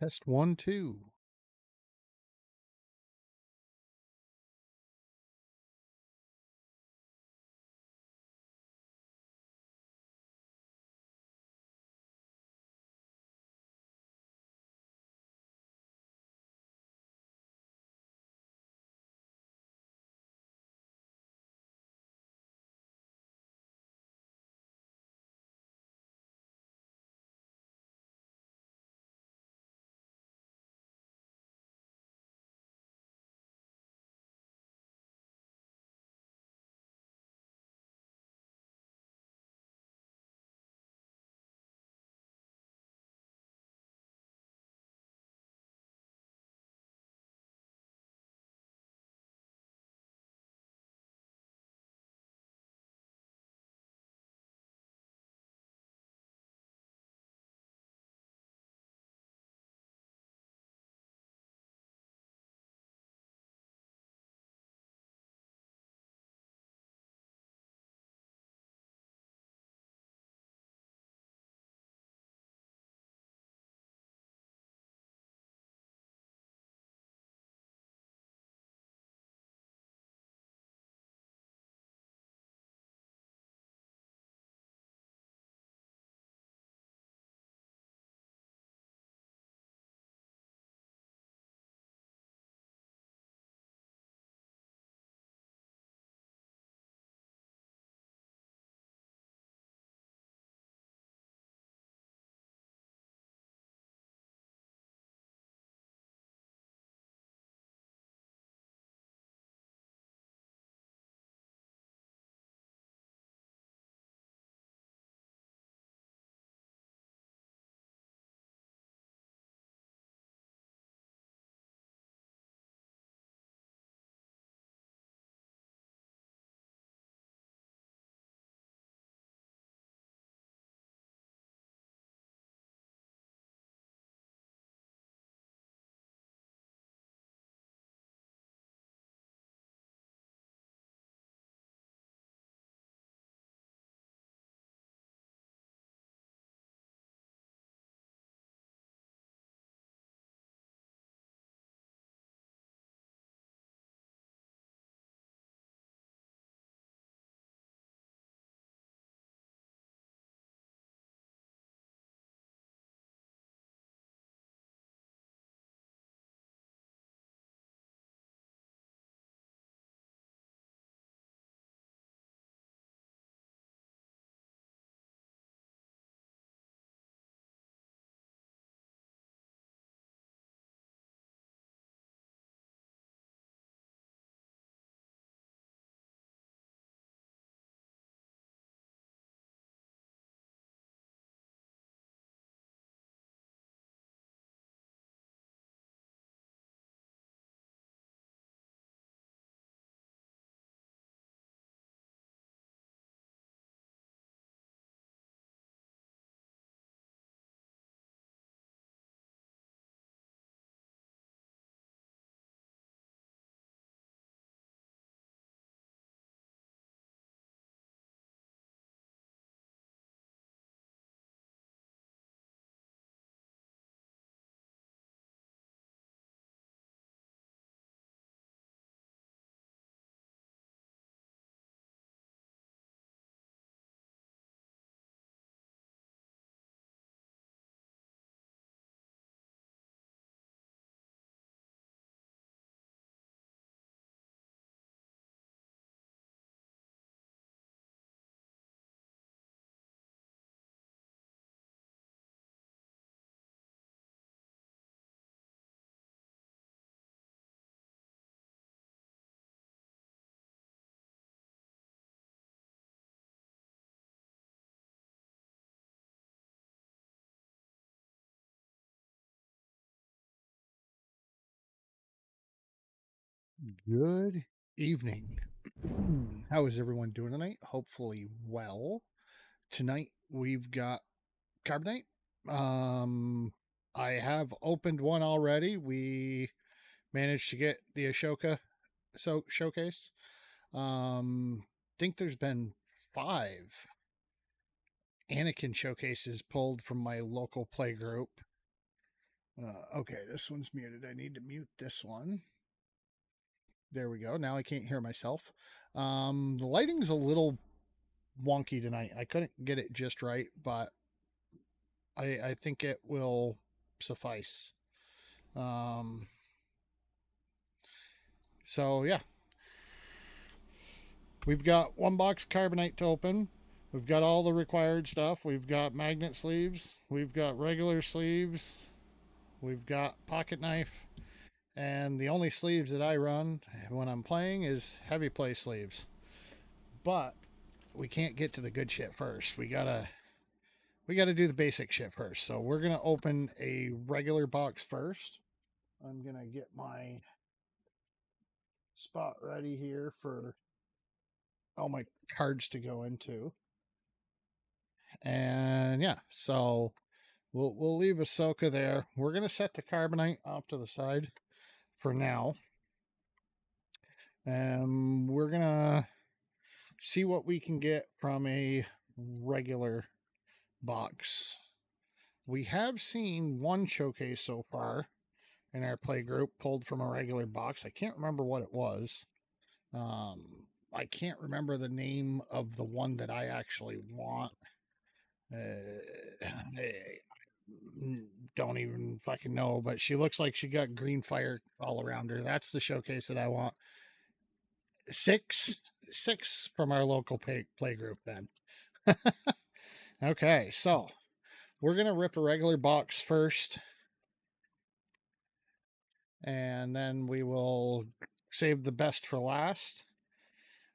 Test 1, 2. Good evening. How is everyone doing tonight? Hopefully well. Tonight we've got Carbonite. Um I have opened one already. We managed to get the Ashoka showcase. Think there's been 5 Anakin showcases pulled from my local play group. Okay, this one's muted. I need to mute this one. There we go. Now I can't hear myself. The lighting's a little wonky tonight. I couldn't get it just right, but I think it will suffice. Um, so yeah, we've got one box of carbonite to open. We've got all the required stuff. We've got magnet sleeves. We've got regular sleeves. We've got pocket knife. And the only sleeves that I run when I'm playing is heavy play sleeves. But we can't get to the good shit first. We gotta do the basic shit first. So we're gonna open a regular box first. I'm gonna get my spot ready here for all my cards to go into. And yeah, so we'll leave Ahsoka there. We're gonna set the carbonite off to the side for now. And we're gonna see what we can get from a regular box. We have seen one showcase so far in our play group pulled from a regular box. I can't remember what it was. I can't remember the name of the one that I actually want. I don't even fucking know, but she looks like she got green fire all around her. That's the showcase that I want. Six from our local play group then. Okay, so we're gonna rip a regular box first, and then we will save the best for last.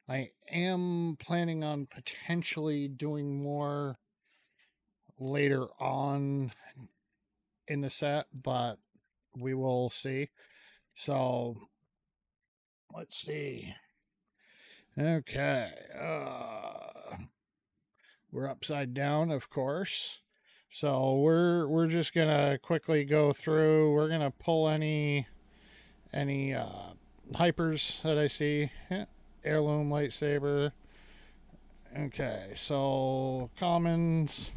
I am planning on potentially doing more later on in the set, but we will see. So let's see. Okay. We're upside down, of course. So we're just gonna quickly go through. We're gonna pull any hypers that I see. Yeah. Heirloom lightsaber. Okay, so commons,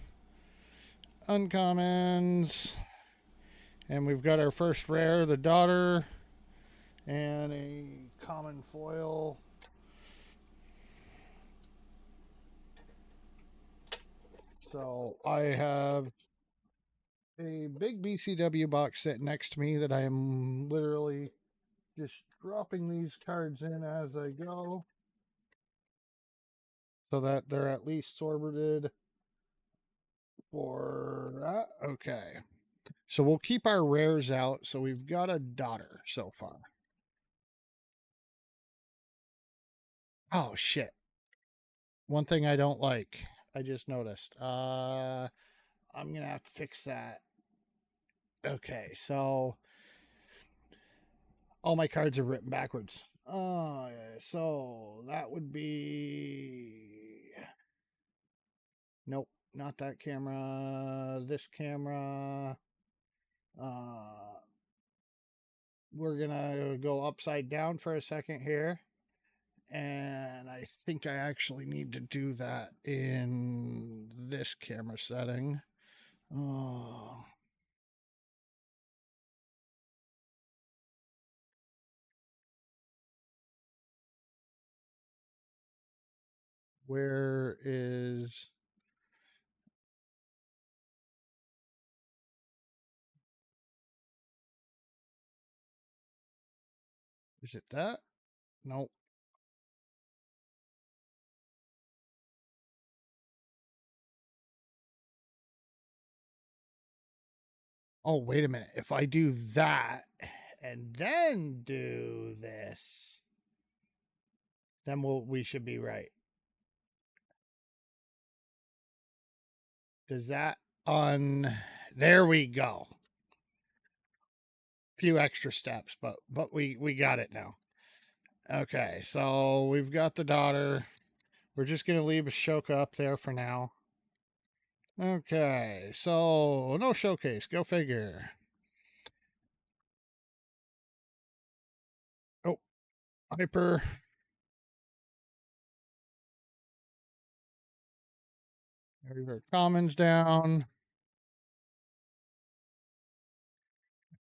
uncommons, and we've got our first rare, the daughter, and a common foil. So I have a big BCW box sitting next to me that I am literally just dropping these cards in as I go so that they're at least sorted for that. Okay. So we'll keep our rares out. So we've got a daughter so far. Oh shit. One thing I don't like. I just noticed. I'm gonna have to fix that. Okay, so all my cards are written backwards. So that would be nope, not that camera. This camera. Uh, we're gonna go upside down for a second here. And I think I actually need to do that in this camera setting. Oh, where is it that? Nope. Oh, wait a minute. If I do that and then do this, then we should be right. Does that on there we go. Few extra steps, but we got it now. Okay, so we've got the daughter. We're just gonna leave Ashoka up there for now. Okay, so no showcase. Go figure. Oh, hyper. There's our commons down.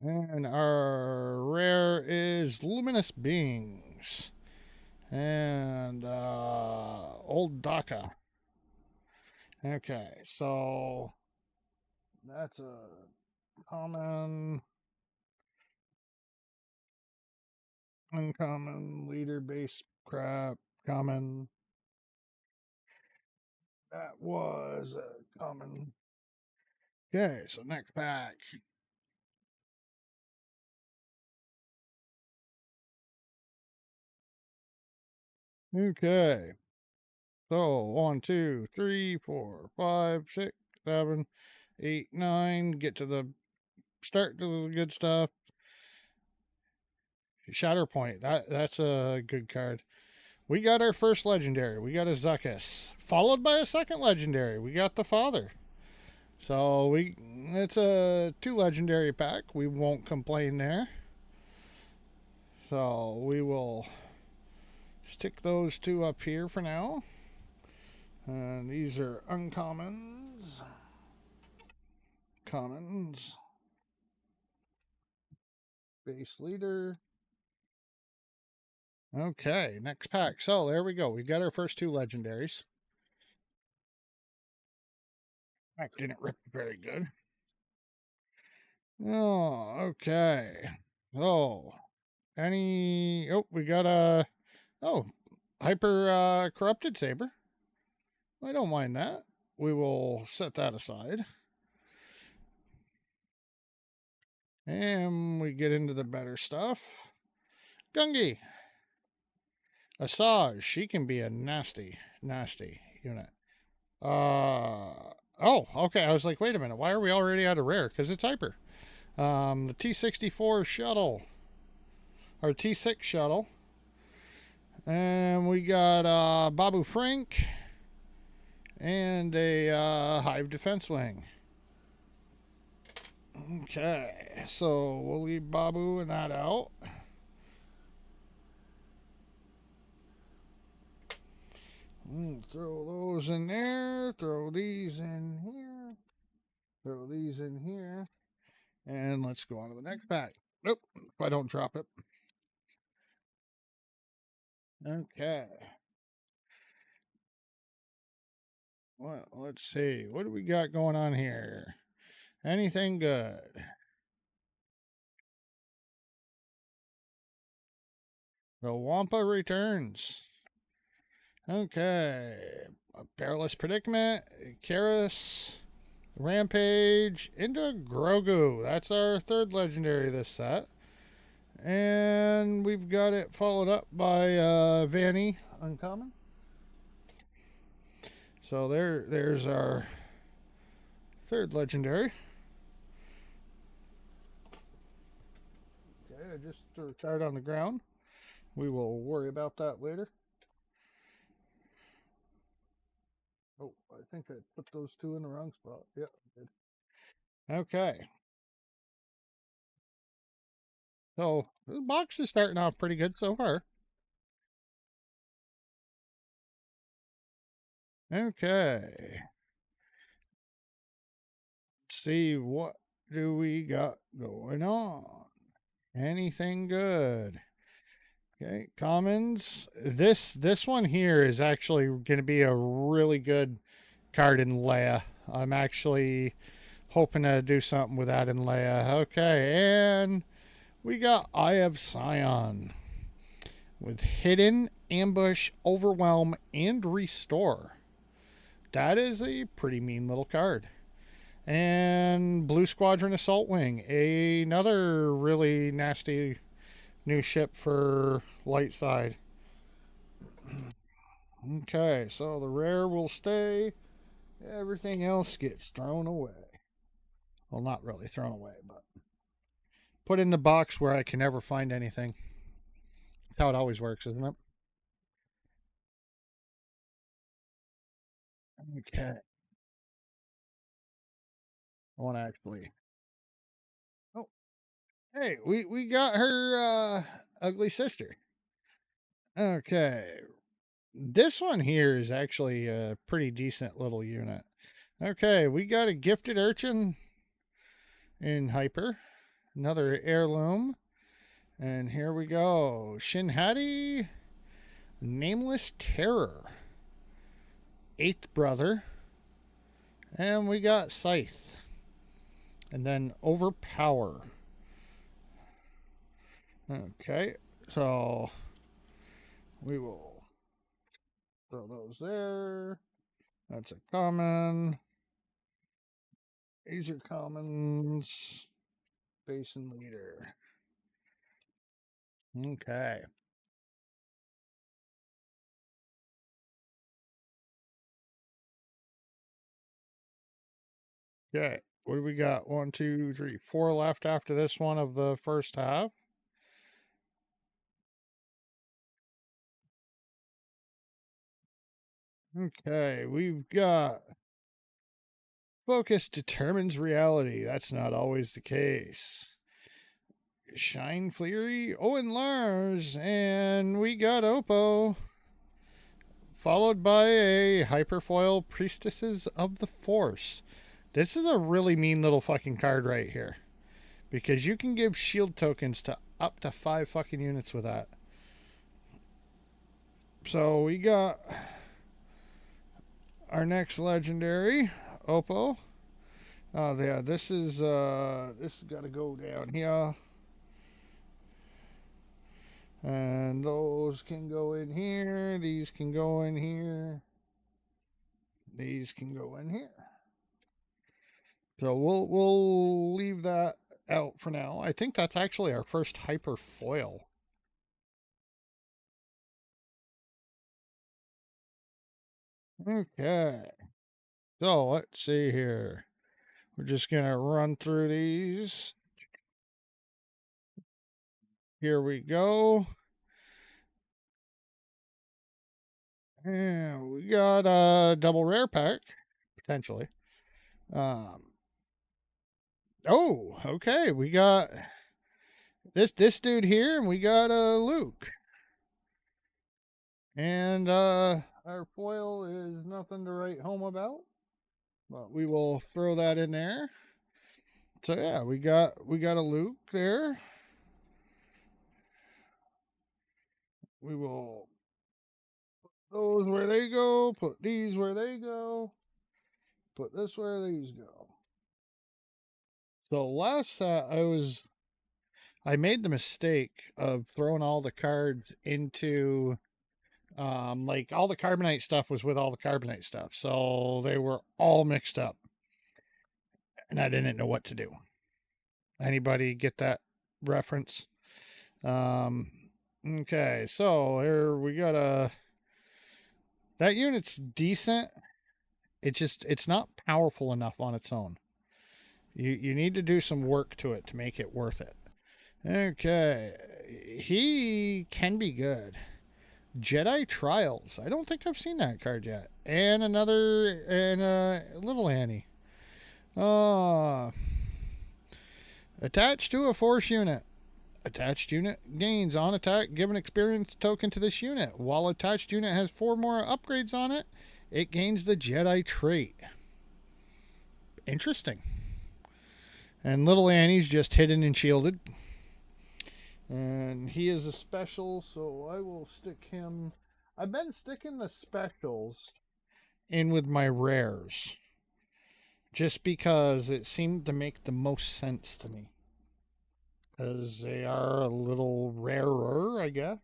And our rare is Luminous Beings. And Old Daka. Okay, so that's a common, uncommon, leader base crap, common. That was a common. Okay, so next pack. Okay. So 1, 2, 3, 4, 5, 6, 7, 8, 9. Get to the start to the good stuff. Shatterpoint. That's a good card. We got our first legendary. We got a Zuckus, followed by a second legendary. We got the Father. So it's a 2 legendary pack. We won't complain there. So we will stick those 2 up here for now. And these are uncommons. Commons. Base leader. Okay, next pack. So there we go. We got our first 2 legendaries. That didn't rip very good. Oh, okay. Oh, we got a. Oh, hyper corrupted saber. I don't mind that. We will set that aside. And we get into the better stuff. Gungi. Asajj. She can be a nasty, nasty unit. Oh, okay. I was like, wait a minute. Why are we already out of rare? Because it's hyper. The T-64 shuttle. Or T6 shuttle. And we got Babu Frank. And a Hive Defense Wing. Okay, so we'll leave Babu and that out. Throw those in there. Throw these in here. Throw these in here. And let's go on to the next pack. Nope, if I don't drop it. Okay. Well, let's see. What do we got going on here? Anything good? The Wampa returns. Okay. A Perilous Predicament. Karis. Rampage into Grogu. That's our 3rd legendary this set. And we've got it followed up by Vanny Uncommon. So there's our 3rd legendary. Okay, I just threw a card on the ground. We will worry about that later. Oh, I think I put those 2 in the wrong spot. Yep, I did. Okay. So the box is starting off pretty good so far. Okay. Let's see, what do we got going on? Anything good? Okay, commons. This one here is actually going to be a really good card in Leia. I'm actually hoping to do something with that in Leia. Okay, and we got Eye of Scion with Hidden, Ambush, Overwhelm, and Restore. That is a pretty mean little card. And Blue Squadron Assault Wing, another really nasty new ship for light side. Okay, so the rare will stay. Everything else gets thrown away. Well, not really thrown away, but put in the box where I can never find anything. That's how it always works, isn't it? Okay. I want to actually. Oh, hey, we got her ugly sister. Okay. This one here is actually a pretty decent little unit. Okay, we got a gifted urchin in hyper. Another heirloom. And here we go. Shinhati, Nameless Terror. Eighth Brother. And we got Scythe. And then Overpower. Okay, so we will throw those there. That's a common. These are commons. Basin leader. Okay. Okay. What do we got? 1, 2, 3, 4 left after this one of the first half. Okay, we've got focus determines reality. That's not always the case. Shine Fleary, Owen Lars, and we got Oppo. Followed by a Hyperfoil Priestesses of the Force. This is a really mean little fucking card right here. Because you can give shield tokens to up to 5 fucking units with that. So we got our next legendary, Oppo. Oh yeah, this is got to go down here. And those can go in here. These can go in here. These can go in here. So we'll leave that out for now. I think that's actually our first hyper foil. Okay. So let's see here. We're just gonna run through these. Here we go. And we got a double rare pack, potentially. Oh, okay. We got this dude here, and we got Luke. And our foil is nothing to write home about, but we will throw that in there. So yeah, we got a Luke there. We will put those where they go, put these where they go, put this where these go. So last set I made the mistake of throwing all the cards into like all the Carbonite stuff was with all the Carbonite stuff. So they were all mixed up. And I didn't know what to do. Anybody get that reference? Um okay, so here we got that unit's decent. It's not powerful enough on its own. You need to do some work to it to make it worth it. Okay. He can be good. Jedi Trials. I don't think I've seen that card yet. And another Little Annie. Uh attached to a force unit. Attached unit gains on attack. Give an experience token to this unit. While attached unit has 4 more upgrades on it, it gains the Jedi trait. Interesting. And Little Annie's just hidden and shielded. And he is a special, so I will stick him. I've been sticking the specials in with my rares. Just because it seemed to make the most sense to me. Because they are a little rarer, I guess,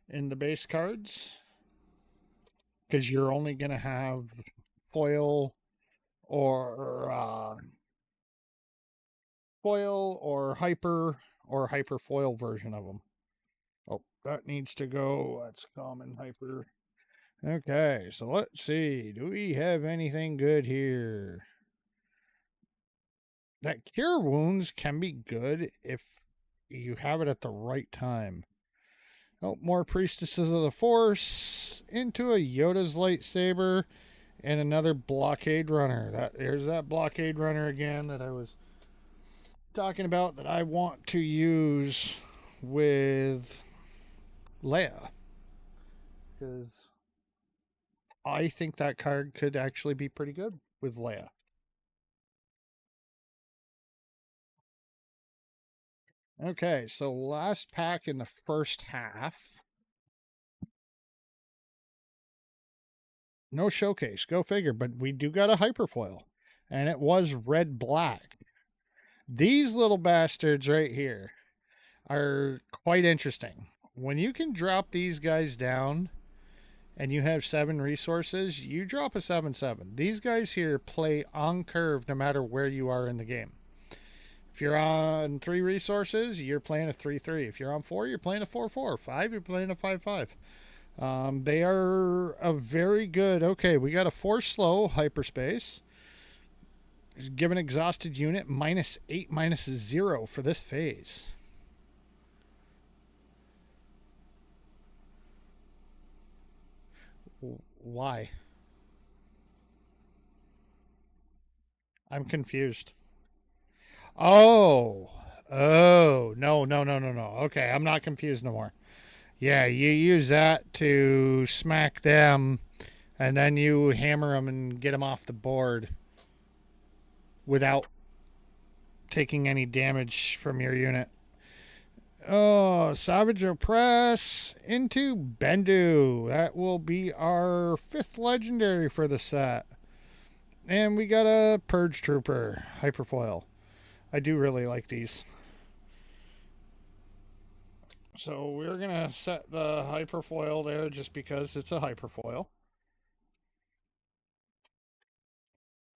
in the base cards. Because you're only going to have foil or hyper foil version of them. Oh, that needs to go. That's common hyper. Okay, so let's see. Do we have anything good here? That cure wounds can be good if you have it at the right time. Oh, more priestesses of the force into a Yoda's lightsaber and another blockade runner. There's that blockade runner again that I was talking about that I want to use with Leia, because I think that card could actually be pretty good with Leia. Okay, so last pack in the first half. No showcase, go figure, but we do got a hyperfoil, and it was red black. These little bastards right here are quite interesting. When you can drop these guys down and you have 7 resources, you drop a 7/7. These guys here play on curve no matter where you are in the game. If you're on 3 resources, you're playing a 3/3. If you're on 4, you're playing a 4/4. 5, you're playing a 5/5. They are a very good. Okay, we got a 4 slow hyperspace. Give an exhausted unit -8, -0 for this phase. Why? I'm confused. Oh. Oh. No, no, no, no, no. Okay, I'm not confused no more. Yeah, you use that to smack them, and then you hammer them and get them off the board without taking any damage from your unit. Oh, Savage Oppress into Bendu. That will be our 5th legendary for the set. And we got a Purge Trooper Hyperfoil. I do really like these. So we're going to set the Hyperfoil there just because it's a Hyperfoil.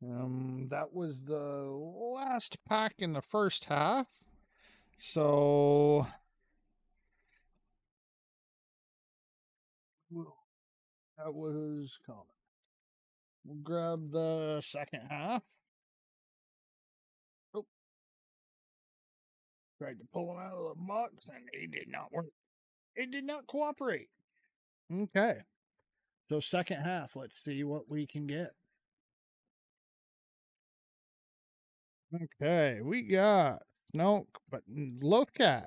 That was the last pack in the first half. So that was common. We'll grab the second half. Oh, tried to pull them out of the box and it did not work. It did not cooperate. Okay. So second half, let's see what we can get. Okay, we got Snoke, but Lothcat.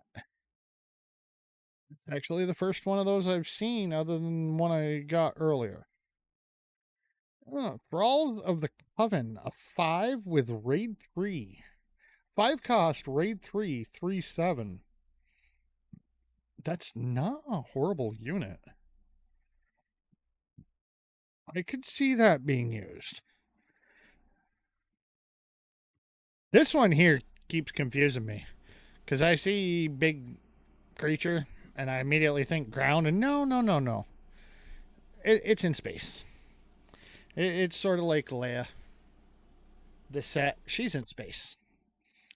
It's actually the first one of those I've seen other than one I got earlier. Oh, Thralls of the Coven, a 5 with Raid 3. 5 cost, Raid 3, 3/7. That's not a horrible unit. I could see that being used. This one here keeps confusing me because I see big creature and I immediately think ground, and no, no, no, no. It's in space. It's sort of like Leia. The set, she's in space.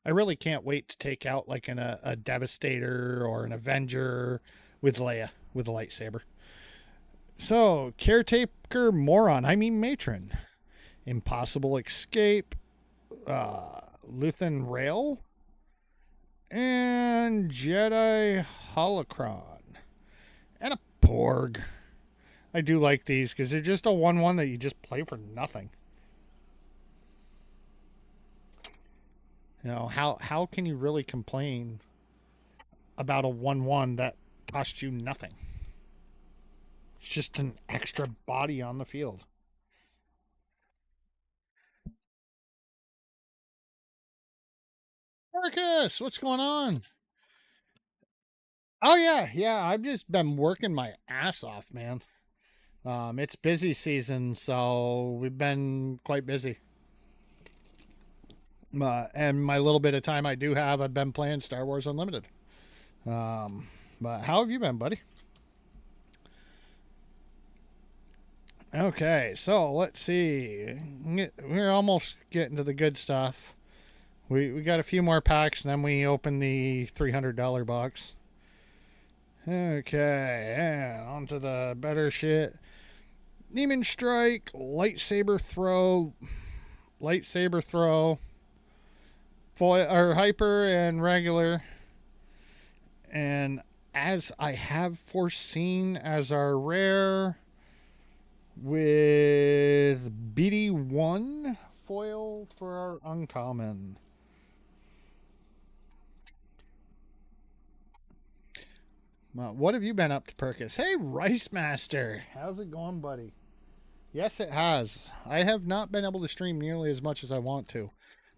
I really can't wait to take out like a Devastator or an Avenger with Leia with a lightsaber. So, Caretaker Moron, Matron. Impossible Escape, Luthen Rail, and Jedi Holocron. And a Porg. I do like these because they're just a 1/1 that you just play for nothing. You know, how can you really complain about a 1/1 that costs you nothing? It's just an extra body on the field. Marcus, what's going on? Oh yeah, I've just been working my ass off, man. It's busy season, so we've been quite busy. And my little bit of time I do have, I've been playing Star Wars Unlimited. But how have you been, buddy? Okay, so let's see. We're almost getting to the good stuff. We got a few more packs, and then we open the $300 box. Okay, and on to the better shit. Demon Strike, lightsaber throw, foil or hyper and regular. And as I have foreseen as our rare with BD1 foil for our uncommon. What have you been up to, Perkis? Hey, Rice Master. How's it going, buddy? Yes, it has. I have not been able to stream nearly as much as I want to.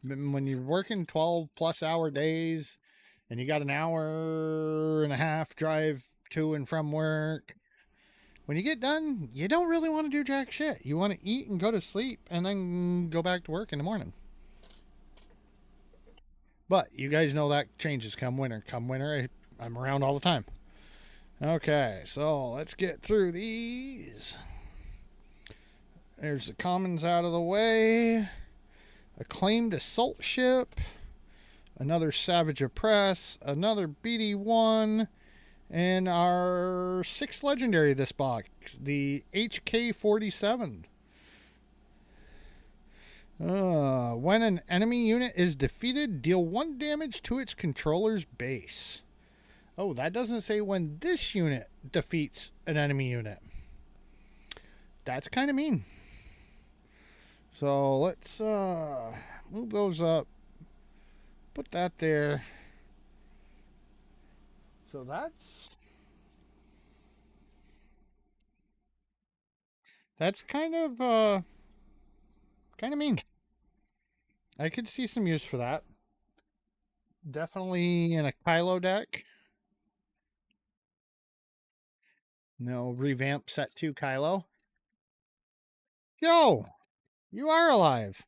When you're working 12 plus hour days and you got an hour and a half drive to and from work. When you get done, you don't really want to do jack shit. You want to eat and go to sleep and then go back to work in the morning. But you guys know that changes come winter. Come winter, I'm around all the time. Okay, so let's get through these. There's the commons out of the way. Acclaimed assault ship. Another Savage Oppress. Another BD1. And our 6th legendary this box, the HK-47. When an enemy unit is defeated, deal 1 damage to its controller's base. Oh, that doesn't say when this unit defeats an enemy unit. That's kind of mean. So let's move those up. Put that there. So that's kind of mean. I could see some use for that. Definitely in a Kylo deck. No, revamp set 2 Kylo. Yo, you are alive.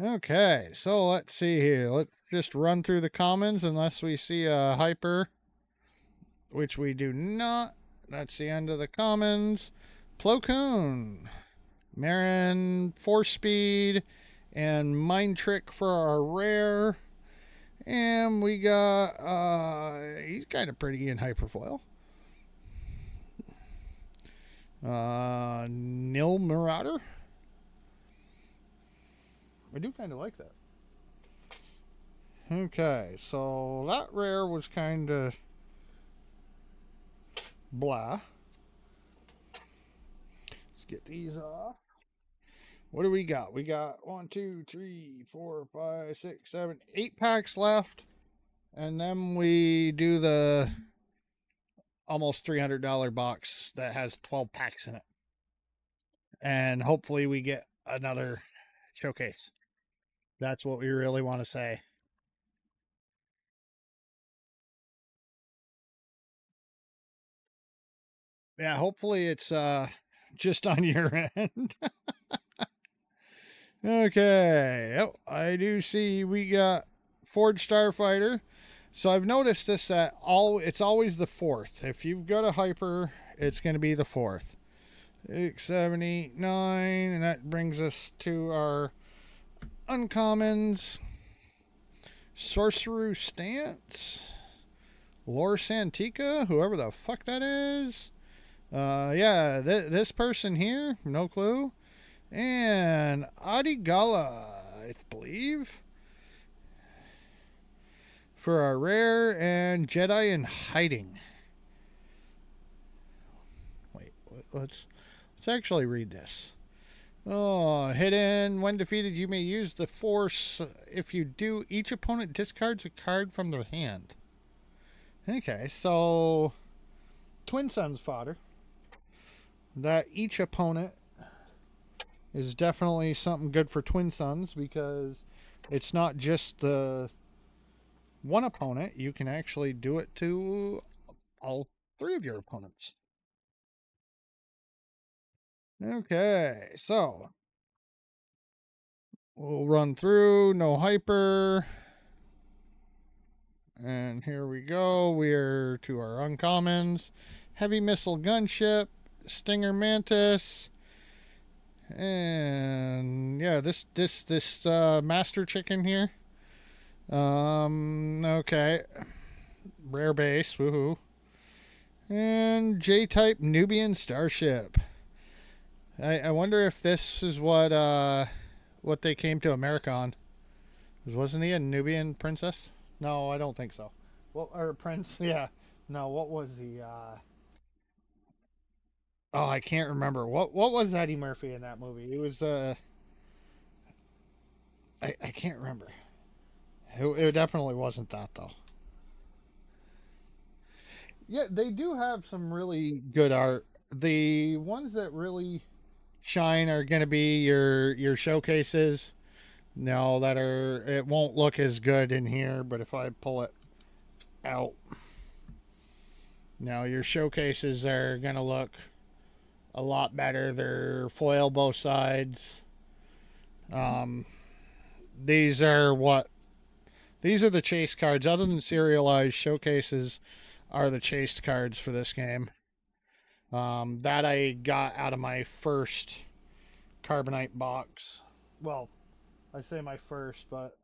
Okay, so let's see here. Let's just run through the commons unless we see a hyper, which we do not. That's the end of the commons. Plo Koon, Marin, Force Speed, and Mind Trick for our rare. And we got, he's kind of pretty in hyperfoil. Nil Marauder. I do kind of like that. Okay, so that rare was kind of blah. Let's get these off. What do we got? We got 1, 2, 3, 4, 5, 6, 7, 8 packs left. And then we do the almost $300 box that has 12 packs in it. And hopefully we get another showcase. That's what we really want to say. Yeah, hopefully it's just on your end. Okay. Oh, I do see we got Forged Starfighter. So I've noticed this that it's always the 4th. If you've got a hyper, it's going to be the 4th. 6, 7, 8, 9, and that brings us to our uncommons. Sorcerer Stance, Lore Santika, whoever the fuck that is. Yeah, this person here, no clue. And Adigala, I believe, for our rare, and Jedi in Hiding. Wait, let's actually read this. Oh, hidden. When defeated, you may use the Force. If you do, each opponent discards a card from their hand. Okay, so Twin Suns fodder. That each opponent is definitely something good for Twin Suns because it's not just the one opponent. You can actually do it to all 3 of your opponents. Okay, so we'll run through, no hyper. And here we go. We're to our uncommons. Heavy Missile Gunship, Stinger Mantis, and yeah, this Master Chicken here. Okay. Rare base, woohoo. And J-type Nubian Starship. I wonder if this is what they came to America on. Wasn't he a Nubian princess? No, I don't think so. Well, or prince? Yeah. No, what was he? Oh, I can't remember. What was Eddie Murphy in that movie? It was I can't remember. It definitely wasn't that though. Yeah, they do have some really good art. The ones that really shine are going to be your showcases. Now that it won't look as good in here, but if I pull it out, now your showcases are gonna look a lot better. They're foil both sides. Um, these are what these are the chase cards. Other than serialized, showcases are the chased cards for this game. That I got out of my first Carbonite box. Well, I say my first, but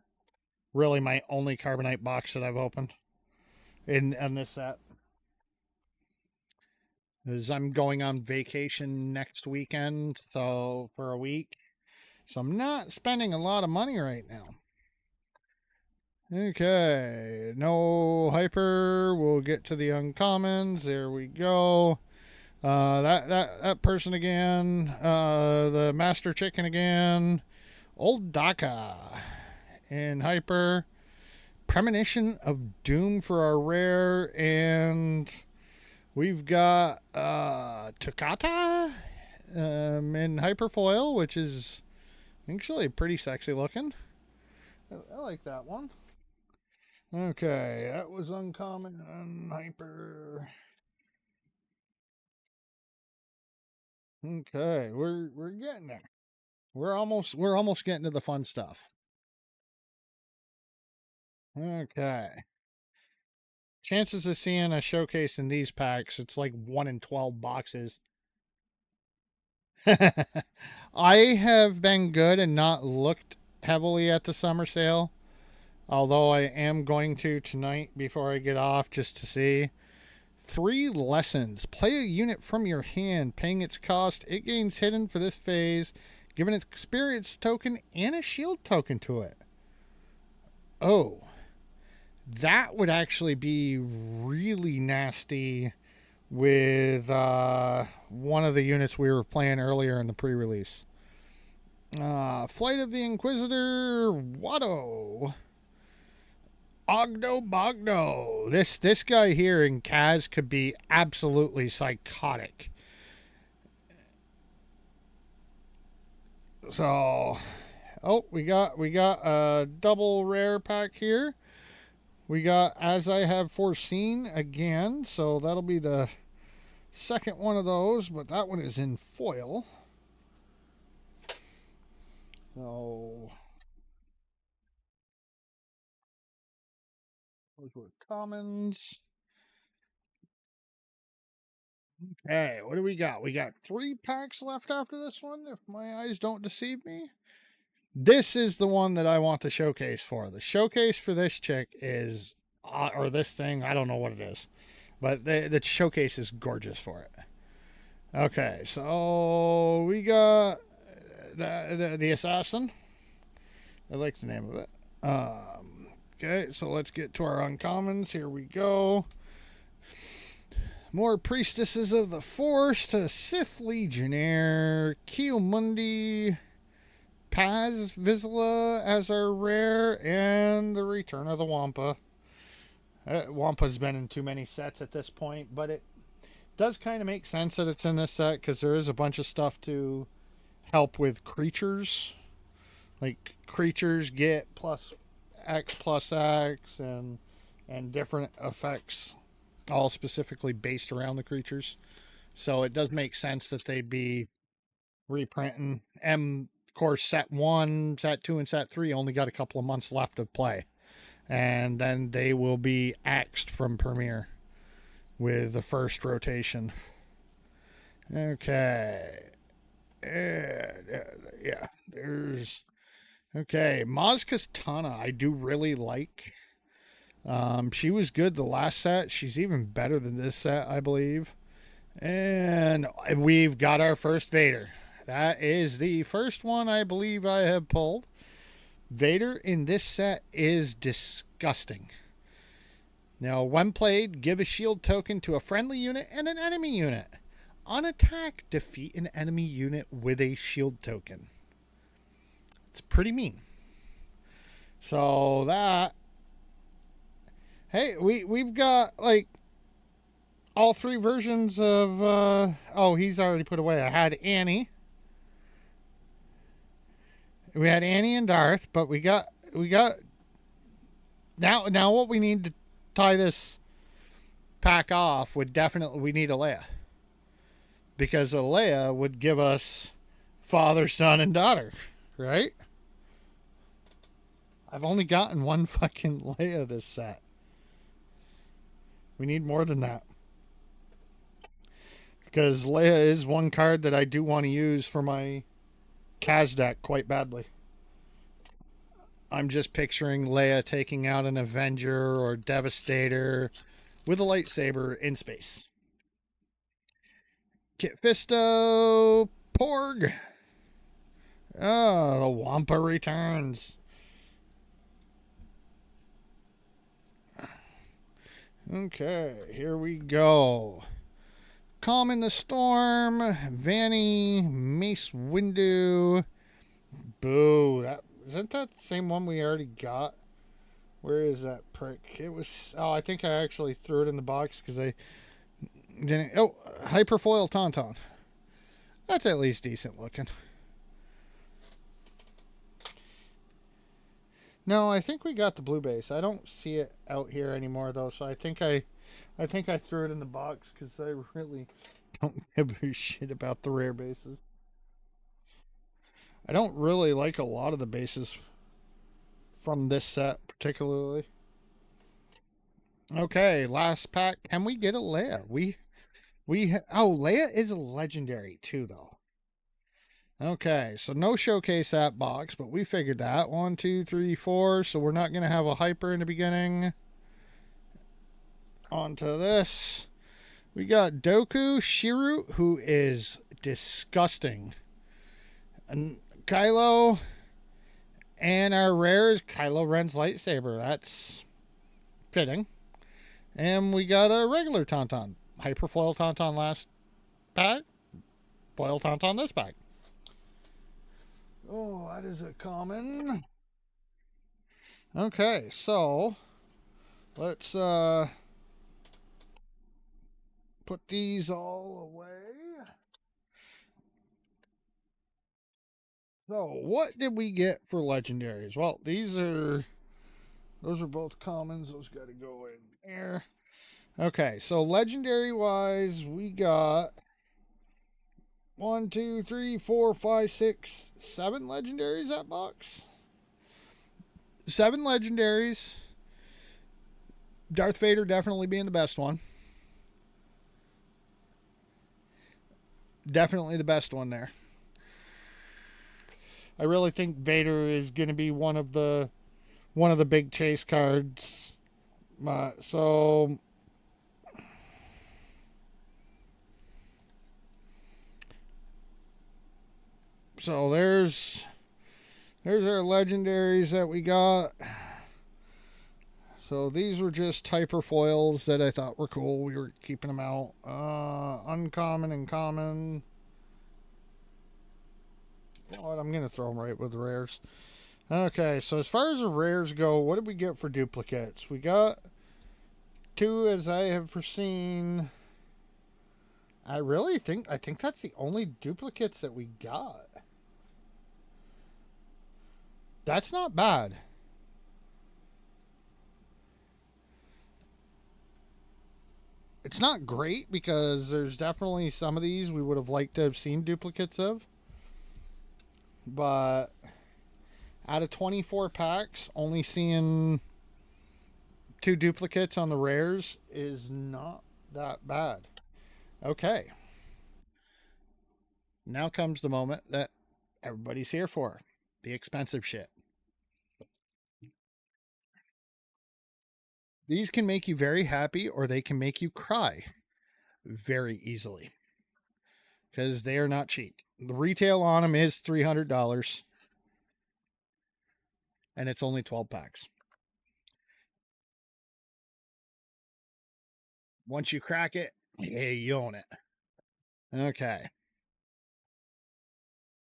really my only Carbonite box that I've opened in this set. Is I'm going on vacation next weekend, so for a week. So I'm not spending a lot of money right now. Okay, no hyper. We'll get to the uncommons. There we go. That person again. The master chicken again. Old Daka in hyper. Premonition of Doom for our rare, and we've got Takata in hyperfoil, which is actually pretty sexy looking. I like that one. Okay, that was uncommon and hyper. Okay, we're getting there. We're almost getting to the fun stuff. Okay. Chances of seeing a showcase in these packs, it's like 1 in 12 boxes. I have been good and not looked heavily at the summer sale, although I am going to tonight before I get off just to see. 3 lessons. Play a unit from your hand, paying its cost. It gains hidden for this phase, given its experience token and a shield token to it. Oh, that would actually be really nasty with one of the units we were playing earlier in the pre-release. Flight of the Inquisitor, Watto. Ogdo Bogdo. This guy here in Kaz could be absolutely psychotic. So, oh, we got a double rare pack here. We got As I Have Foreseen again, so that'll be the second one of those, but that one is in foil. So, those were commons. Okay, what do we got? We got 3 packs left after this one, if my eyes don't deceive me. This is the one that I want the showcase for. The showcase for this chick is, or this thing, I don't know what it is, but the showcase is gorgeous for it. Okay, so we got the Assassin. I like the name of it. Okay, so let's get to our uncommons. Here we go. More Priestesses of the Force, a Sith Legionnaire, Keelmundi, Paz Vizsla as our rare, and the Return of the Wampa. Wampa's been in too many sets at this point, but it does kind of make sense that it's in this set because there is a bunch of stuff to help with creatures. Like creatures get plus X and different effects, all specifically based around the creatures. So it does make sense that they'd be reprinting. And of course, set 1, set 2, and set 3 only got a couple of months left of play. And then they will be axed from Premiere with the first rotation. Okay. Yeah, there's. Okay, Maz Kanata, I do really like. She was good the last set. She's even better than this set, I believe. And we've got our first Vader. That is the first one I believe I have pulled. Vader in this set is disgusting. Now, when played, give a shield token to a friendly unit and an enemy unit. On attack, defeat an enemy unit with a shield token. It's pretty mean. So that... Hey, we've got, like, all 3 versions of... oh, he's already put away. I had Annie. We had Annie and Darth, but we got now what we need to tie this pack off would definitely we need a Leia, because a Leia would give us father, son, and daughter, right? I've only gotten one fucking Leia this set. We need more than that. Because Leia is one card that I do want to use for my Kaz deck quite badly. I'm just picturing Leia taking out an Avenger or Devastator with a lightsaber in space. Kit Fisto, Porg. Oh, the Wampa returns. Okay, here we go. Calm in the Storm, Vanny, Mace Windu. Boo. Isn't that the same one we already got? Where is that prick? It was. Oh, I think I actually threw it in the box because I didn't. Oh, Hyperfoil Tauntaun. That's at least decent looking. No, I think we got the blue base. I don't see it out here anymore though, so I think I threw it in the box because I really don't give a shit about the rare bases. I don't really like a lot of the bases from this set particularly. Okay, last pack. Can we get a Leia? Oh, Leia is a legendary too though. Okay, so no showcase that box, but we figured that. 1, 2, 3, 4. So we're not gonna have a hyper in the beginning. On to this. We got Dooku Shiru, who is disgusting. And Kylo, and our rare is Kylo Ren's lightsaber. That's fitting. And we got a regular Tauntaun. Hyperfoil Tauntaun last pack. Foil Tauntaun this pack. Oh, that is a common. Okay, so let's put these all away. So, what did we get for legendaries? Well, those are both commons. Those got to go in there. Okay, so legendary wise, we got 1, 2, 3, 4, 5, 6, 7 legendaries that box. 7 legendaries. Darth Vader definitely being the best one. Definitely the best one there. I really think Vader is going to be one of the big chase cards. So there's our legendaries that we got. So these were just hyperfoils that I thought were cool. We were keeping them out. Uncommon and common. You know what? I'm going to throw them right with the rares. Okay, so as far as the rares go, what did we get for duplicates? We got 2 as I have foreseen. I think that's the only duplicates that we got. That's not bad. It's not great because there's definitely some of these we would have liked to have seen duplicates of. But out of 24 packs, only seeing 2 duplicates on the rares is not that bad. Okay. Now comes the moment that everybody's here for. The expensive shit. These can make you very happy or they can make you cry very easily. Because they are not cheap. The retail on them is $300. And it's only 12 packs. Once you crack it, hey, you own it. Okay.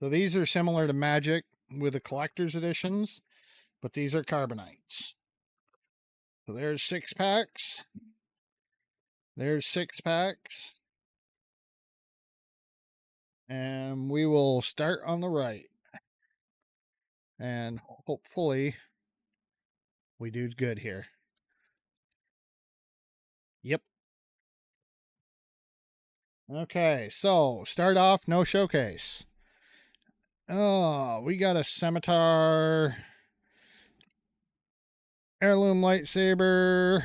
So these are similar to Magic with the collector's editions, but these are Carbonites. So there's 6 packs. There's 6 packs. And we will start on the right. And hopefully we do good here. Yep. Okay, so start off, no showcase. Oh, we got a scimitar, heirloom lightsaber.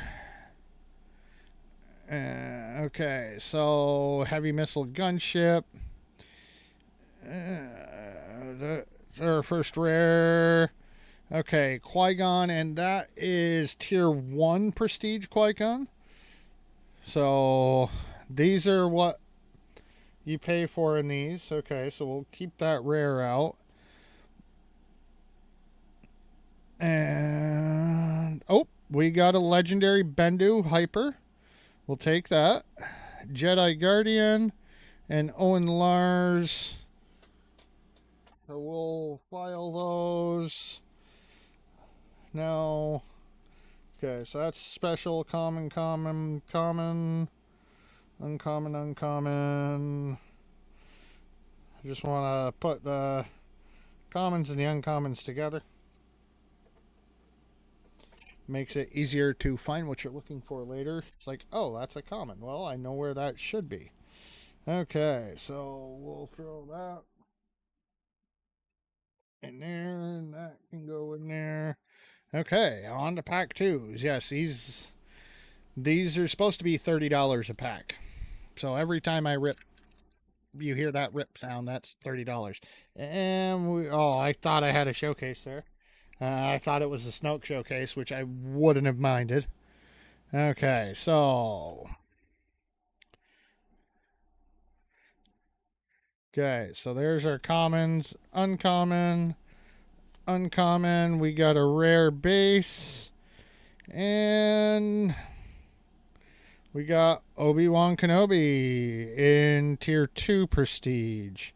Okay, so heavy missile gunship. That's our first rare. Okay, Qui-Gon, and that is tier 1 prestige Qui-Gon. So these are what you pay for in these. Okay, so we'll keep that rare out. And oh, we got a legendary Bendu Hyper. We'll take that. Jedi Guardian and Owen Lars. So we'll file those. Now, okay, so that's special, common, common, common, uncommon, uncommon. I just want to put the commons and the uncommons together. Makes it easier to find what you're looking for later. It's like, oh, that's a common. Well, I know where that should be. Okay, so we'll throw that in there, and that can go in there. Okay, on to pack twos. Yes, these are supposed to be $30 a pack. So every time I rip, you hear that rip sound, that's $30. And I thought I had a showcase there. I thought it was a Snoke showcase, which I wouldn't have minded. Okay, so there's our commons, uncommon, uncommon. We got a rare base, and we got Obi-Wan Kenobi in tier 2 prestige,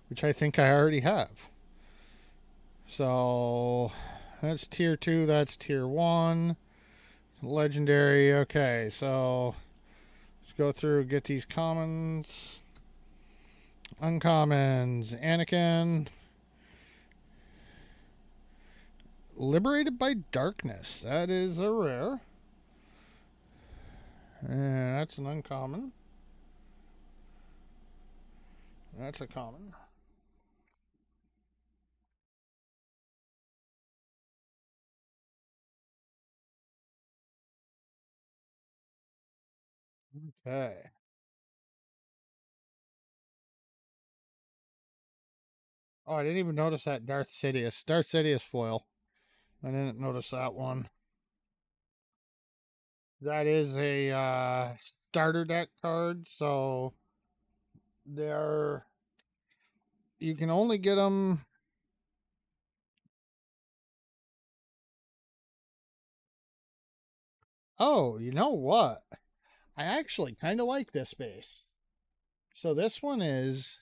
which I think I already have. So that's tier 2, that's tier 1. Legendary. Okay, so let's go through, get these commons. Uncommons. Anakin. Liberated by Darkness. That is a rare. And that's an uncommon. That's a common. Okay. Oh, I didn't even notice that Darth Sidious. Darth Sidious foil. I didn't notice that one. That is a starter deck card, so they're you can only get them. Oh, you know what? I actually kind of like this base. So this one is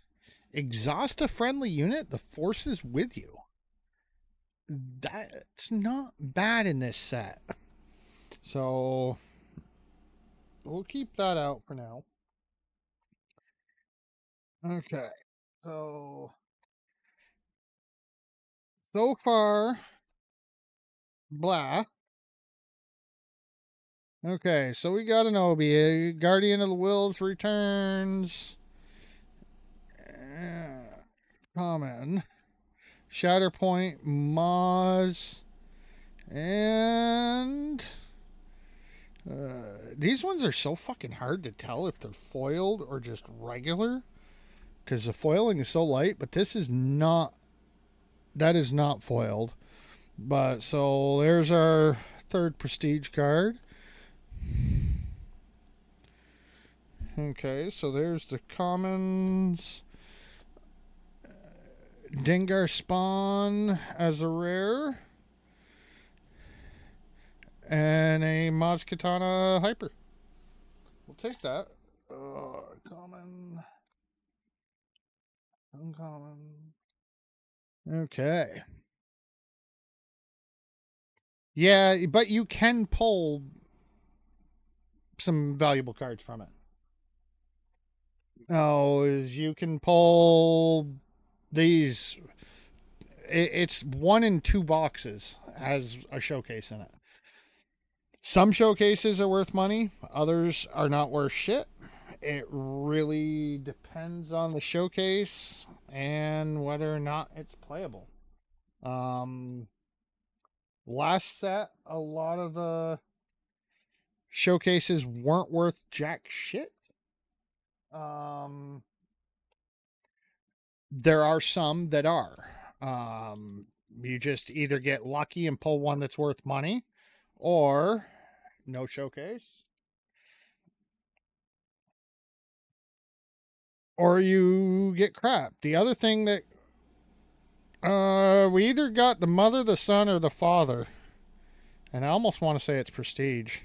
exhaust a friendly unit. The force is with you. That's not bad in this set. So we'll keep that out for now. Okay. So far, blah. Okay, so we got an Obi. Guardian of the Wills returns. Common. Shatterpoint, Maz. And these ones are so fucking hard to tell if they're foiled or just regular. Because the foiling is so light, but this is not. That is not foiled. But so there's our third prestige card. Okay, so there's the commons. Dengar Spawn as a rare. And a Maz Katana Hyper. We'll take that. Common. Uncommon. Okay. Yeah, but you can pull some valuable cards from it. Oh, is you can pull these, it's 1 in 2 boxes has a showcase in it. Some showcases are worth money, others are not worth shit. It really depends on the showcase and whether or not it's playable. Um, Last set, a lot of the showcases weren't worth jack shit. Um, there are some that are. You just either get lucky and pull one that's worth money, or no showcase, or you get crap. The other thing that we either got the mother, the son, or the father, and I almost want to say it's prestige.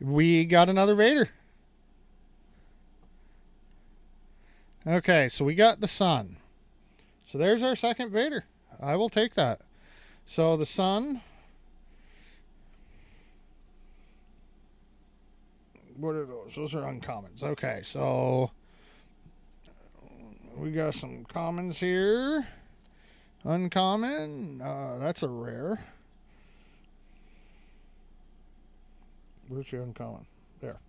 We got another Vader. Okay, so we got the son. So there's our second Vader. I will take that. So the son. What are those? Those are uncommons. Okay, so we got some commons here. Uncommon. That's a rare. Where's your uncommon? There.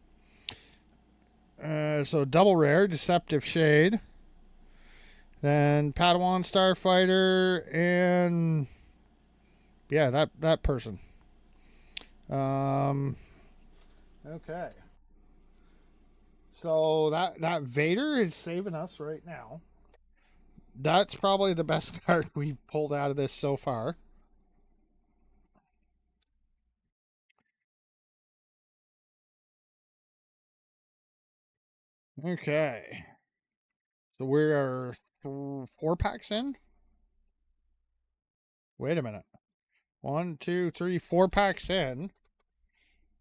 So double rare, Deceptive Shade. Then Padawan Starfighter and yeah, that person. Okay. So that Vader is saving us right now. That's probably the best card we've pulled out of this so far. Okay. So we're 4 packs in. Wait a minute. 1, 2, 3, 4 packs in.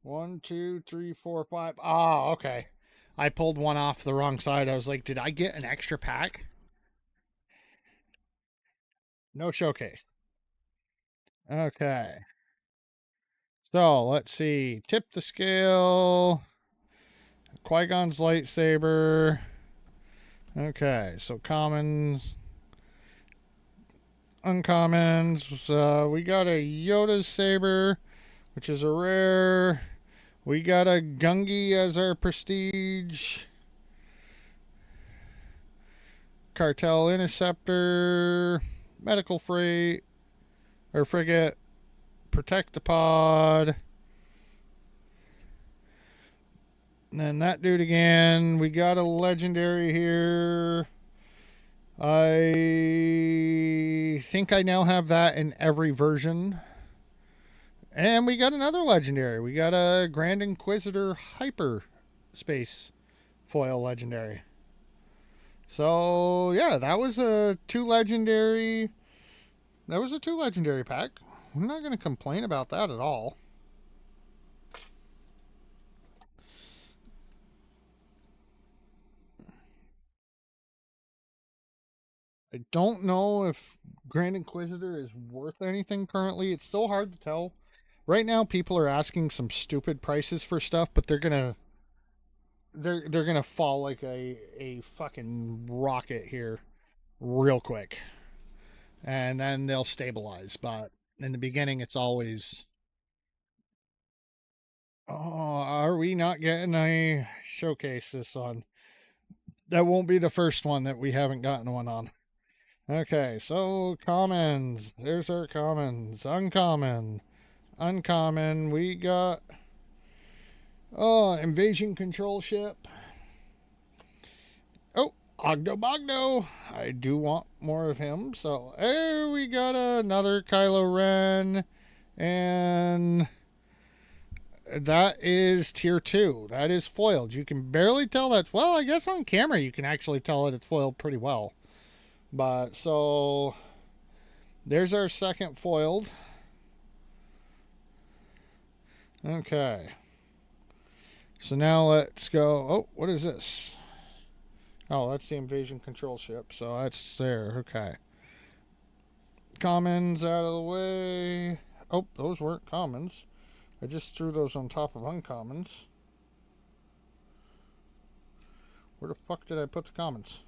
1, 2, 3, 4, 5. Ah, okay. I pulled one off the wrong side. I was like, did I get an extra pack? No showcase. Okay. So let's see. Tip the scale. Qui-Gon's lightsaber. Okay, so commons, uncommons. We got a Yoda's saber, which is a rare. We got a Gungi as our prestige. Cartel interceptor, medical freight or frigate, protect the pod. And then that dude again. We got a legendary here. I think I now have that in every version. And we got another legendary. We got a Grand Inquisitor Hyper Space foil legendary. So yeah, that was a 2 legendary. That was a 2 legendary pack. I'm not going to complain about that at all. I don't know if Grand Inquisitor is worth anything currently. It's still hard to tell. Right now, people are asking some stupid prices for stuff, but they're gonna fall like a fucking rocket here real quick, and then they'll stabilize. But in the beginning, it's always, oh, are we not getting a showcase this on? That won't be the first one that we haven't gotten one on. Okay, so commons. There's our commons. Uncommon. Uncommon. We got invasion control ship. Oh, Ogdo Bogdo. I do want more of him. So, hey, we got another Kylo Ren. And that is tier 2. That is foiled. You can barely tell that. Well, I guess on camera you can actually tell that it's foiled pretty well. But so there's our second foiled. Okay. So now let's go. Oh, what is this? Oh, that's the invasion control ship. So that's there. Okay. Commons out of the way. Oh, those weren't commons. I just threw those on top of uncommons. Where the fuck did I put the commons?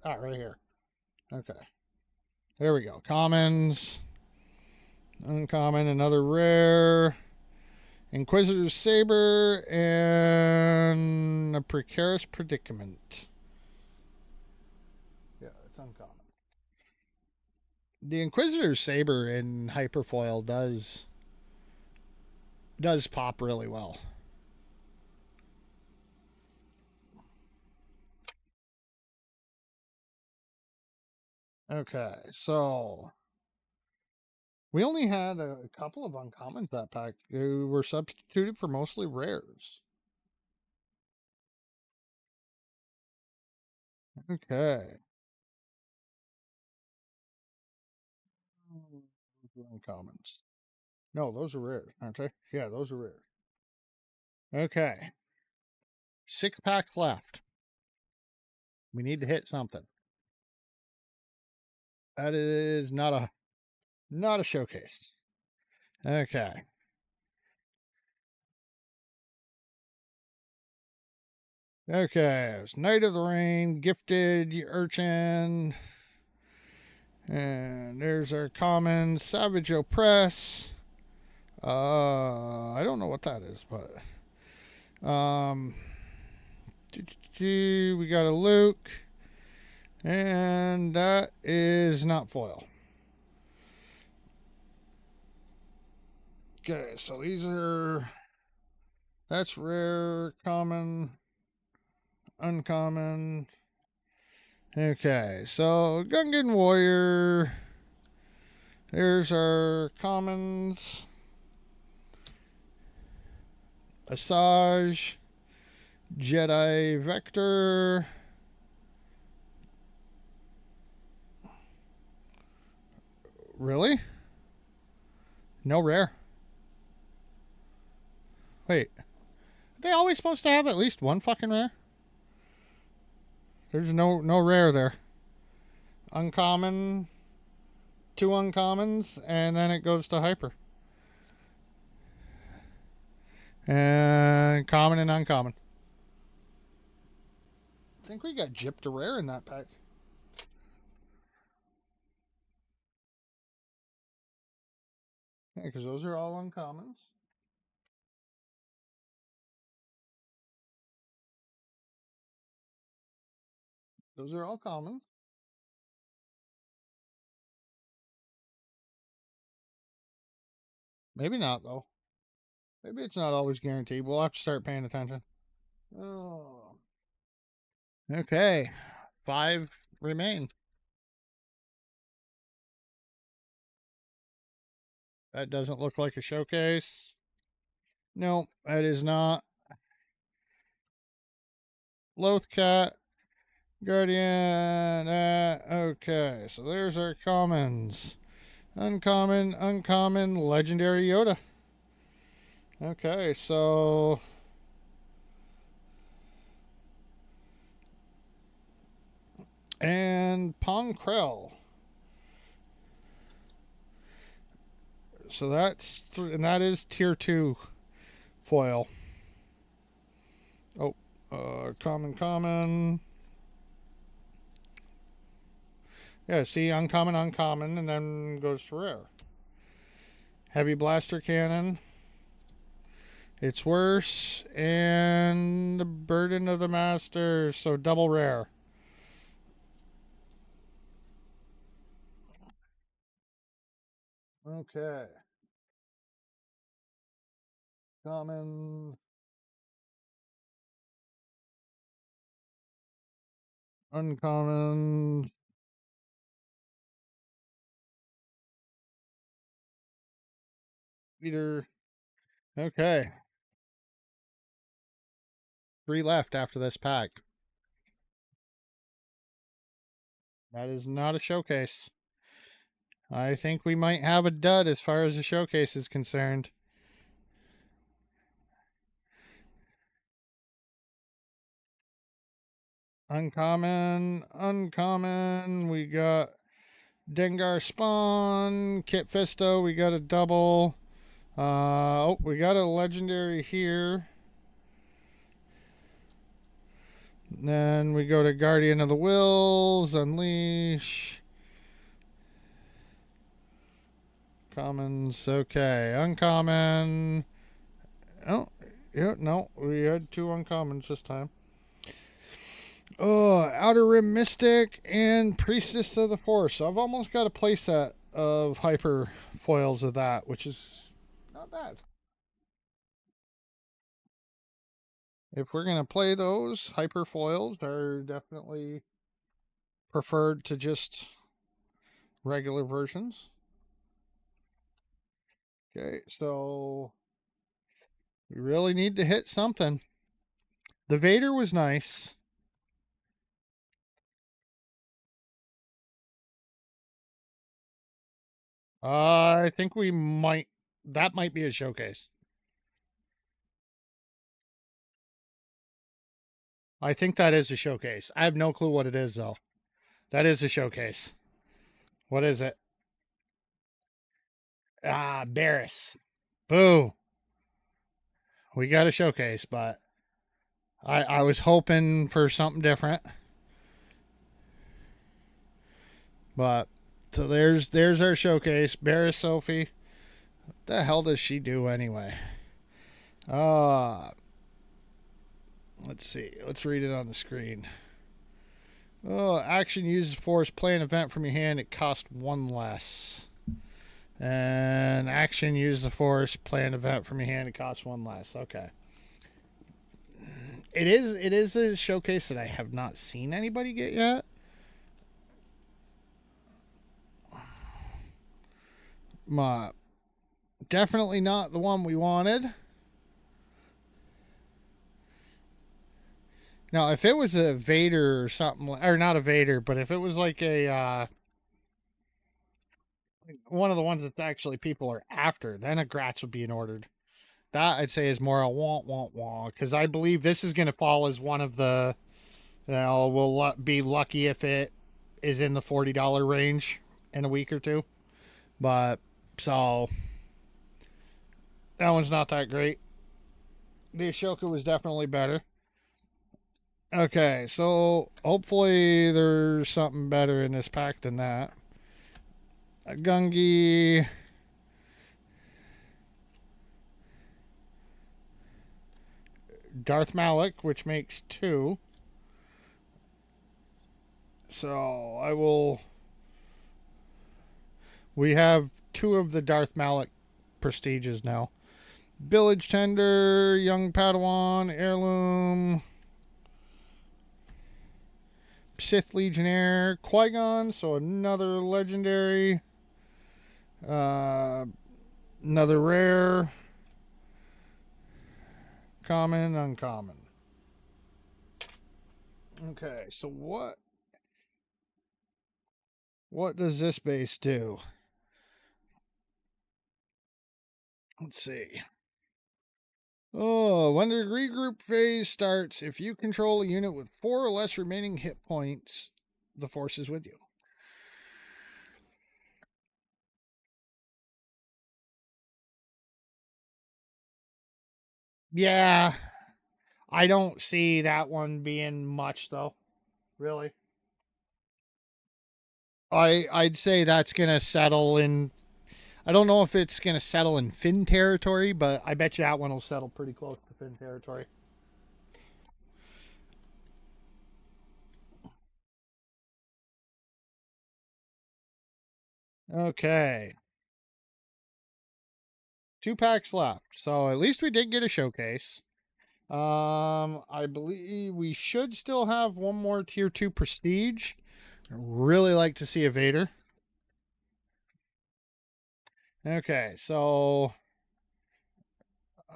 Ah, right here. Okay. There we go. Commons. Uncommon, another rare. Inquisitor's Saber, and a Precarious Predicament. Yeah, it's uncommon. The Inquisitor's Saber in Hyperfoil does pop really well. Okay, so we only had a couple of uncommons that pack. They were substituted for mostly rares. Okay. Those are uncommons. No, those are rares, aren't they? Yeah, those are rares. Okay. 6 packs left. We need to hit something. That is not a showcase. Okay. Okay, it's Knight of the Rain, Gifted Urchin. And there's our common Savage Oppress. I don't know what that is, but we got a Luke, and that is not foil. Okay, so that's rare, common, uncommon. Okay, so Gungan Warrior. There's our commons. Asajj. Jedi Vector. Really? No rare. Wait. Are they always supposed to have at least one fucking rare? There's no rare there. Uncommon. 2 uncommons, and then it goes to hyper. And common and uncommon. I think we got gypped to rare in that pack. Yeah, because those are all uncommons. Those are all commons. Maybe not, though. Maybe it's not always guaranteed. We'll have to start paying attention. Oh. Okay. 5 remain. That doesn't look like a showcase. No, that is not. Lothcat. Guardian. Okay, so there's our commons. Uncommon, uncommon, legendary Yoda. Okay, so and Pong Krell. So that is tier 2 foil. Oh, common. Yeah, see, uncommon, and then goes to rare. Heavy blaster cannon. It's worse, and the Burden of the Masters, so double rare. Okay. Common. Uncommon. Leader. Okay. 3 left after this pack. That is not a showcase. I think we might have a dud as far as the showcase is concerned. Uncommon. We got Dengar Spawn, Kit Fisto. We got a double. We got a legendary here. Then we go to Guardian of the Wills, Unleash. Commons, okay. Uncommon. Oh, yeah, no, we had 2 uncommons this time. Oh, Outer Rim Mystic and Priestess of the Force. So I've almost got a playset of hyper foils of that, which is not bad. If we're going to play those, hyper foils are definitely preferred to just regular versions. Okay, so we really need to hit something. The Vader was nice. I think we might. That might be a showcase. I think that is a showcase. I have no clue what it is, though. That is a showcase. What is it? Ah, Barris. Boo. We got a showcase, but I was hoping for something different. But so there's our showcase. Barris Sophie. What the hell does she do anyway? Let's see. Let's read it on the screen. Oh, action uses force. Play an event from your hand. It costs 1 less. And action use the force. Play an event from your hand. It costs 1 less. Okay. It is a showcase that I have not seen anybody get yet. Definitely not the one we wanted. Now, if it was a Vader or something, or not a Vader, but if it was like a one of the ones that actually people are after, then a Gratz would be in ordered. That I'd say is more a wah, because I believe this is going to fall as one of the. We'll be lucky if it is in the $40 range in a week or two. But so that one's not that great. The Ashoka was definitely better. Okay, so hopefully there's something better in this pack than that. A Gungi. Darth Malik, which makes 2. So I will. We have 2 of the Darth Malik prestiges now. Village Tender, Young Padawan, Heirloom, Sith Legionnaire, Qui-Gon, so another legendary, another rare, common, uncommon. Okay, so what does this base do? Let's see. Oh, when the regroup phase starts, if you control a unit with 4 or less remaining hit points, the force is with you. Yeah, I don't see that one being much though. Really, I'd say that's gonna settle in. I don't know if it's gonna settle in Finn territory, but I bet you that one will settle pretty close to Finn territory. Okay, 2 packs left, so at least we did get a showcase. I believe we should still have one more tier 2 prestige. I'd really like to see a Vader. Okay, so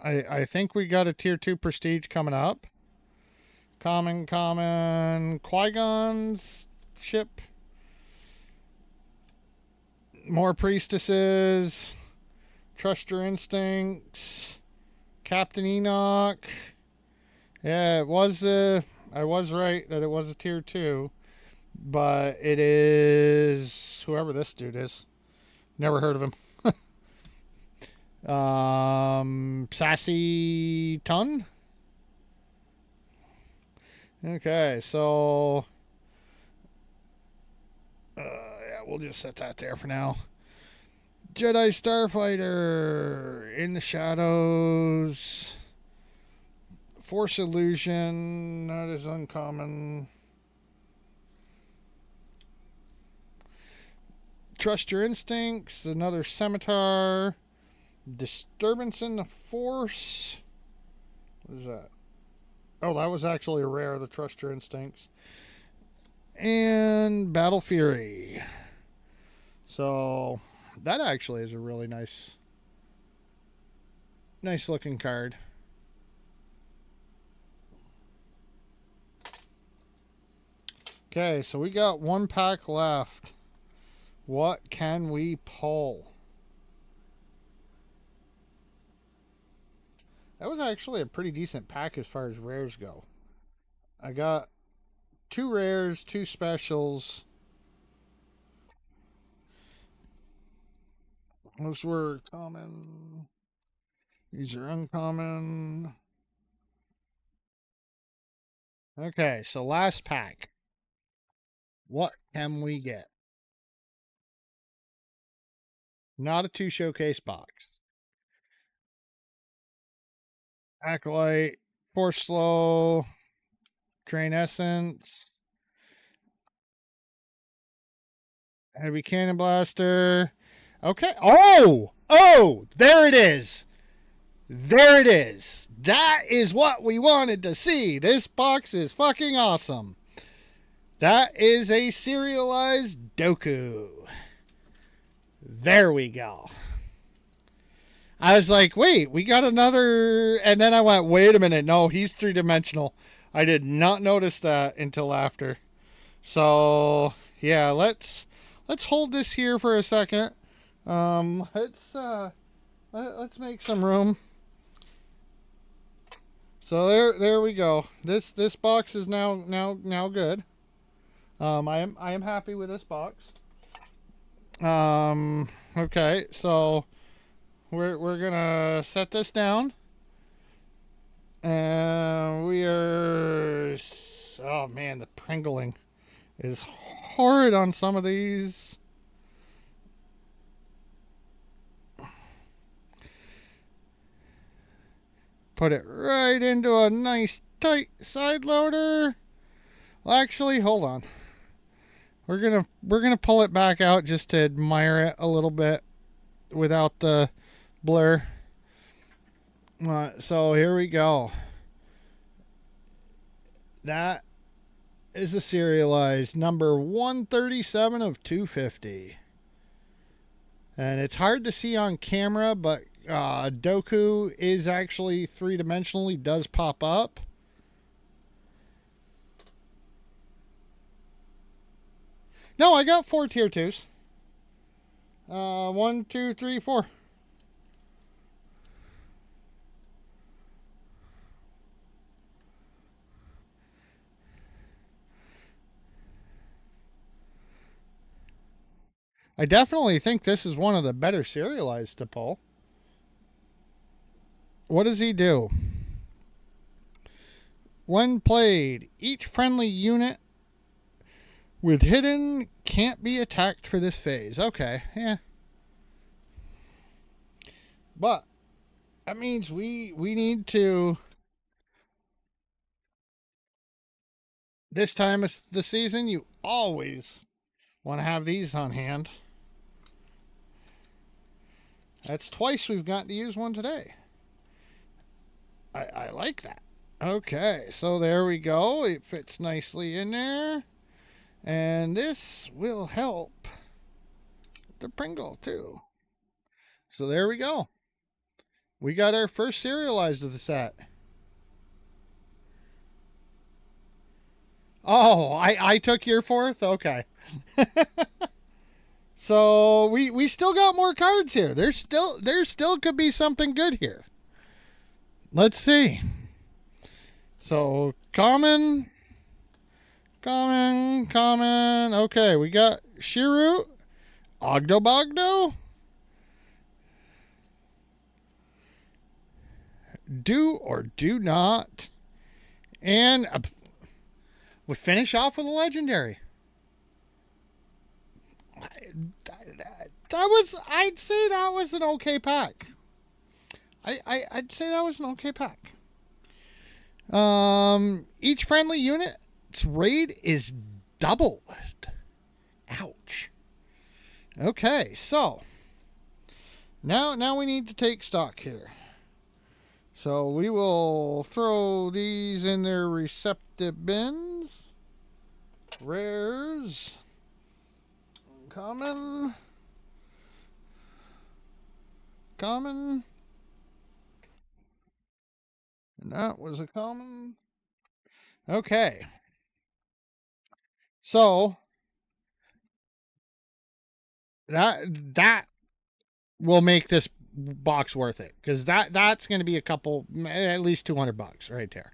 I think we got a tier 2 prestige coming up. Common, Qui-Gon's ship. More priestesses. Trust your instincts. Captain Enoch. Yeah, it was I was right that it was a tier 2, but it is whoever this dude is. Never heard of him. Sassy Ton. Okay, so yeah, we'll just set that there for now. Jedi Starfighter in the shadows. Force illusion, that is uncommon. Trust your instincts, another scimitar. Disturbance in the force. What is that? Oh, that was actually a rare, the Trust Your Instincts. And Battle Fury. So that actually is a really nice looking card. Okay, so we got one pack left. What can we pull? That was actually a pretty decent pack as far as rares go. I got 2 rares, 2 specials. Those were common. These are uncommon. Okay, so last pack. What can we get? Not a 2 showcase box. Acolyte, Force Slow, Train Essence, Heavy Cannon Blaster. Okay. Oh, there it is. There it is. That is what we wanted to see. This box is fucking awesome. That is a serialized Doku. There we go. I was like, wait, we got another. And then I went, wait a minute. No, he's 3-dimensional. I did not notice that until after. So, yeah, let's hold this here for a second. Let's make some room. So there we go. This box is now good. I am happy with this box. Okay, so we're gonna set this down, and we are. Oh man, the pringling is horrid on some of these. Put it right into a nice tight side loader. Well, actually, hold on. We're gonna pull it back out just to admire it a little bit without the blur. So here we go. That is a serialized number 137 of 250. And it's hard to see on camera, but Doku is actually 3-dimensionally, does pop up. No, I got 4 tier 2s. 1, 2, 3, 4. I definitely think this is one of the better serialized to pull. What does he do? When played, each friendly unit with hidden can't be attacked for this phase. Okay, yeah. But that means we need to, this time of the season, you always want to have these on hand. That's twice we've gotten to use one today. I like that. Okay, so there we go. It fits nicely in there. And this will help the Pringle too. So there we go. We got our first serialized of the set. Oh, I took your 4th? Okay. So we still got more cards here. There still could be something good here. Let's see. So common. Okay, we got Shiru, Ogdo, do or do not, and We finish off with a legendary. I'd say that was an okay pack. I'd say that was an okay pack. Each friendly unit's raid is doubled. Ouch. Okay, so now we need to take stock here. So we will throw these in their receptive bins. Rares. Common. Common. And that was a common. Okay. So that will make this box worth it, because that's going to be a couple, at least $200 right there.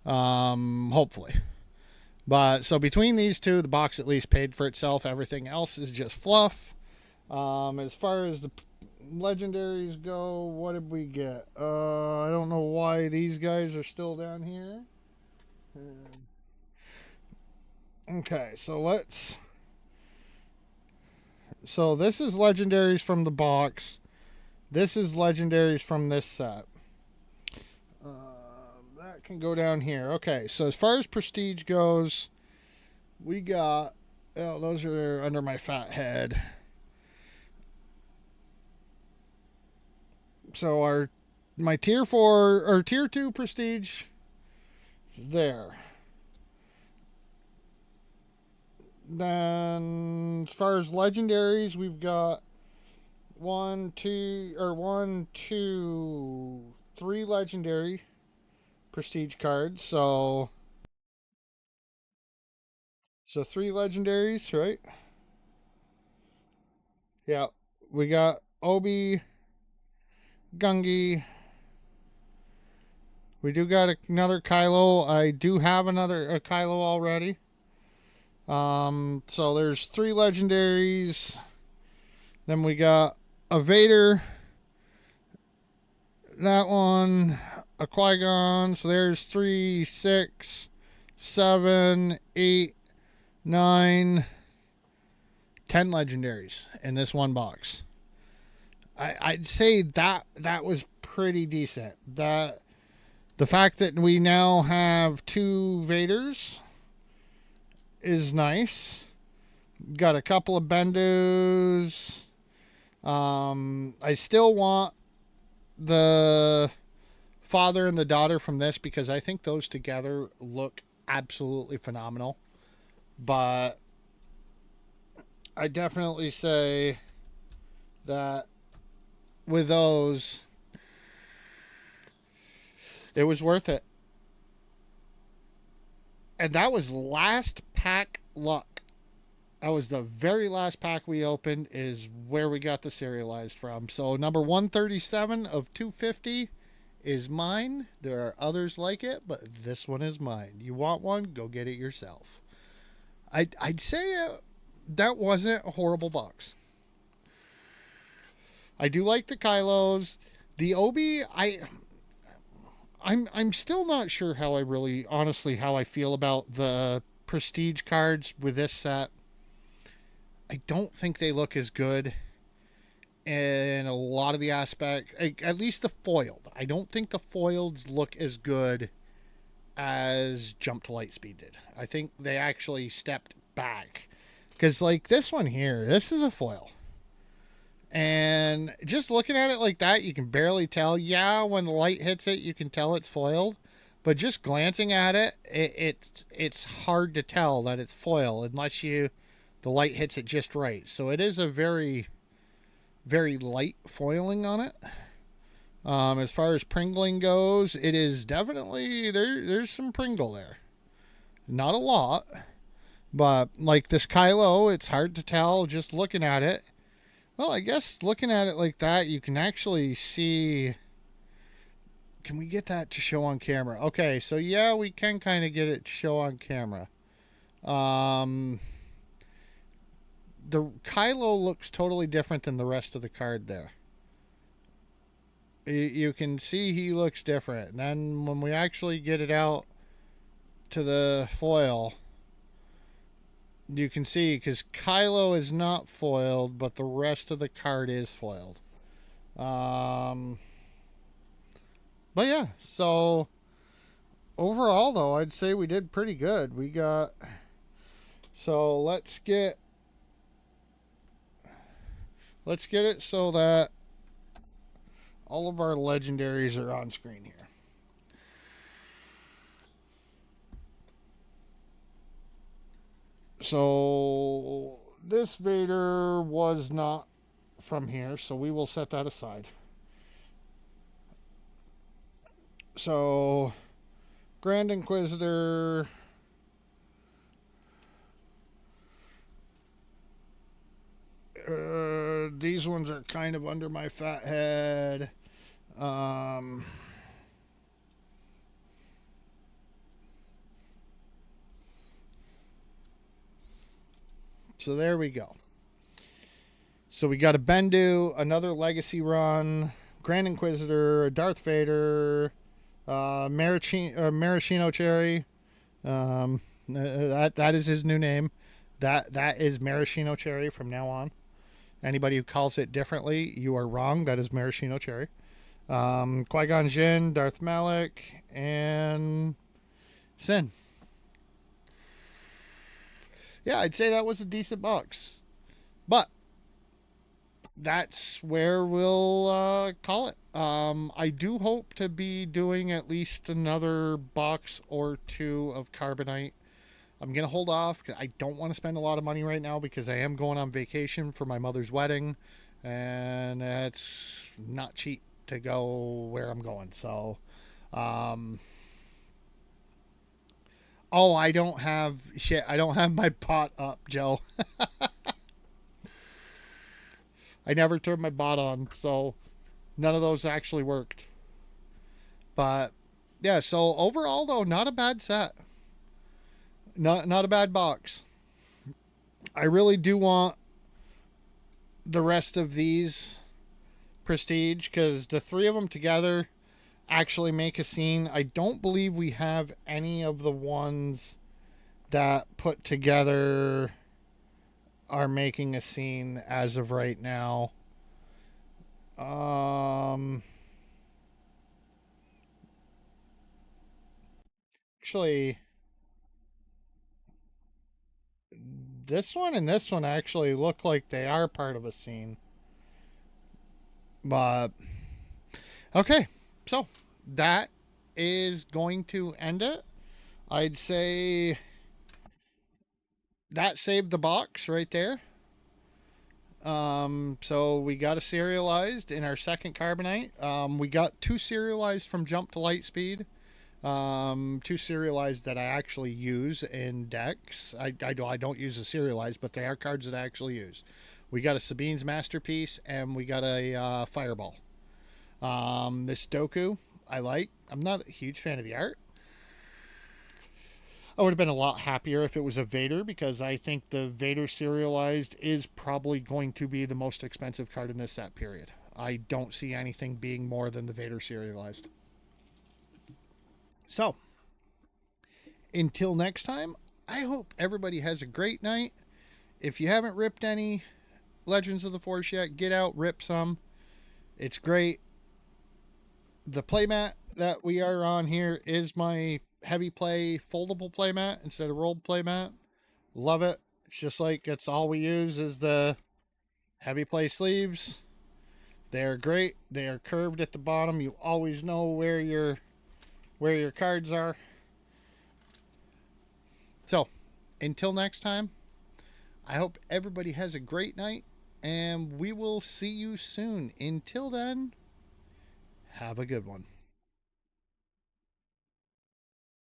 Hopefully. But so between these two, the box at least paid for itself. Everything else is just fluff. As far as the legendaries go, what did we get? I don't know why these guys are still down here. Okay, so this is legendaries from the box. This is legendaries from this set. That can go down here. Okay, so as far as prestige goes, we got... Oh, those are under my fat head. So my tier 4 or tier 2 prestige is there. Then as far as legendaries, we've got 3 legendary prestige cards. So 3 legendaries, right? Yeah. We got Obi, Gungi. We do got another Kylo. I do have a Kylo already. So there's 3 legendaries. Then we got a Vader. That one, a Qui-Gon. So there's 3, 6, 7, 8, 9, 10 legendaries in this one box. I'd say that was pretty decent. The fact that we now have 2 Vaders is nice. Got a couple of Bendos. I still want the father and the daughter from this, because I think those together look absolutely phenomenal. But I definitely say that with those, it was worth it. And that was last pack luck. That was the very last pack we opened, is where we got the serialized from. So number 137 of 250 is mine. There are others like it, but this one is mine. You want one? Go get it yourself. I'd say that wasn't a horrible box. I do like the Kylos. The Obi, I'm still not sure how I feel about the prestige cards with this set. I don't think they look as good in a lot of the aspect, at least the foiled. I don't think the foileds look as good as Jump to Lightspeed did. I think they actually stepped back, because like this one here, this is a foil, and just looking at it like that, you can barely tell. Yeah, when the light hits it, you can tell it's foiled, but just glancing at it, it's hard to tell that it's foil unless the light hits it just right. So it is a very, very light foiling on it. As far as Pringling goes, it is definitely, there's some Pringle there. Not a lot, but like this Kylo, it's hard to tell just looking at it. Well, I guess looking at it like that, you can actually see... Can we get that to show on camera? Okay, so yeah, we can kind of get it to show on camera. The Kylo looks totally different than the rest of the card there. You can see he looks different. And then when we actually get it out to the foil, You can see because Kylo is not foiled, but the rest of the card is foiled. Um, but yeah, so overall though, I'd say we did pretty good. We got let's get it so that all of our legendaries are on screen here. So this Vader was not from here, so we will set that aside. So Grand Inquisitor, these ones are kind of under my fat head. So there we go. So we got a Bendu, another Legacy run, Grand Inquisitor, Darth Vader, Maraschino Cherry. That is his new name. That is Maraschino Cherry from now on. Anybody who calls it differently, you are wrong. That is Maraschino Cherry. Qui-Gon Jinn, Darth Malak, and Sin. Yeah, I'd say that was a decent box. But that's where we'll call it. I do hope to be doing at least another box or two of Carbonite. I'm going to hold off because I don't want to spend a lot of money right now because I am going on vacation for my mother's wedding. And it's not cheap to go where I'm going. So, oh, I don't have shit. I don't have my pot up, Joe. I never turned my bot on, so none of those actually worked. But yeah, so overall though, not a bad set. Not a bad box. I really do want the rest of these prestige because the three of them together actually make a scene. I don't believe we have any of the ones that put together are making a scene as of right now. Actually, this one and this one actually look like they are part of a scene. But okay, so that is going to end it. I'd say that saved the box right there. So we got a serialized in our second Carbonite. We got two serialized from Jump to Lightspeed. Two serialized that I actually use in decks. I don't use the serialized, but they are cards that I actually use. We got a Sabine's Masterpiece and we got a Fireball. This Doku I like. I'm not a huge fan of the art. I would have been a lot happier if it was a Vader because I think the Vader serialized is probably going to be the most expensive card in this set period. I don't see anything being more than the Vader serialized. So, until next time, I hope everybody has a great night. If you haven't ripped any Legends of the Force yet, get out, rip some. It's great. The playmat that we are on here is my heavy play foldable playmat instead of rolled playmat. Love it. It's just like it's all we use is the heavy play sleeves. They're great. They are curved at the bottom. You always know where your cards are. So, until next time, I hope everybody has a great night and we will see you soon. Until then, have a good one.